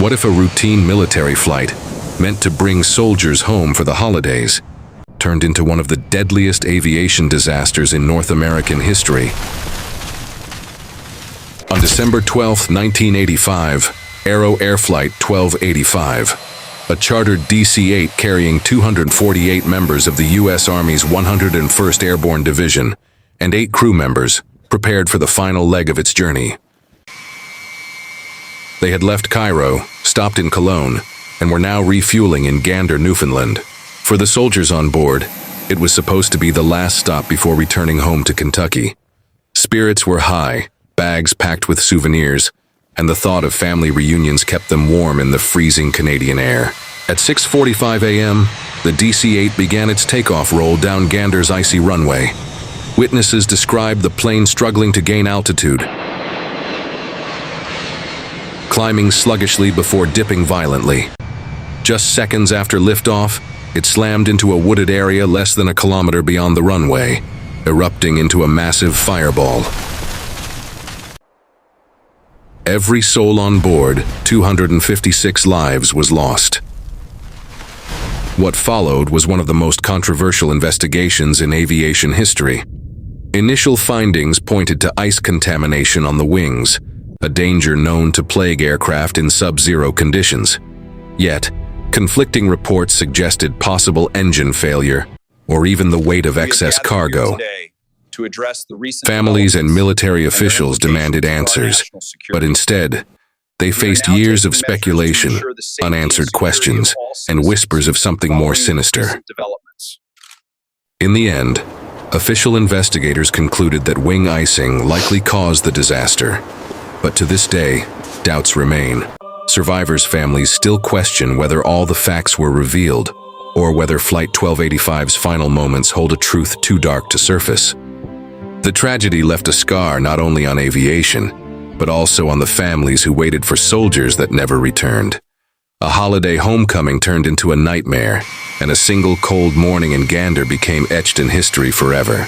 What if a routine military flight, meant to bring soldiers home for the holidays, turned into one of the deadliest aviation disasters in North American history? On December 12, 1985, Aero Air Flight 1285, a chartered DC-8 carrying 248 members of the U.S. Army's 101st Airborne Division and 8 crew members, prepared for the final leg of its journey. They had left Cairo, stopped in Cologne, and were now refueling in Gander, Newfoundland. For the soldiers on board, it was supposed to be the last stop before returning home to Kentucky. Spirits were high, bags packed with souvenirs, and the thought of family reunions kept them warm in the freezing Canadian air. At 6:45 a.m., the DC-8 began its takeoff roll down Gander's icy runway. Witnesses described the plane struggling to gain altitude, climbing sluggishly before dipping violently. Just seconds after liftoff, it slammed into a wooded area less than a kilometer beyond the runway, erupting into a massive fireball. Every soul on board, 256 lives, was lost. What followed was one of the most controversial investigations in aviation history. Initial findings pointed to ice contamination on the wings, a danger known to plague aircraft in sub-zero conditions. Yet, conflicting reports suggested possible engine failure, or even the weight of excess cargo. Families and military officials demanded answers, but instead, they faced years of speculation, unanswered questions, and whispers of something more sinister. In the end, official investigators concluded that wing icing likely caused the disaster. But to this day, doubts remain. Survivors' families still question whether all the facts were revealed, or whether Flight 1285's final moments hold a truth too dark to surface. The tragedy left a scar not only on aviation, but also on the families who waited for soldiers that never returned. A holiday homecoming turned into a nightmare, and a single cold morning in Gander became etched in history forever.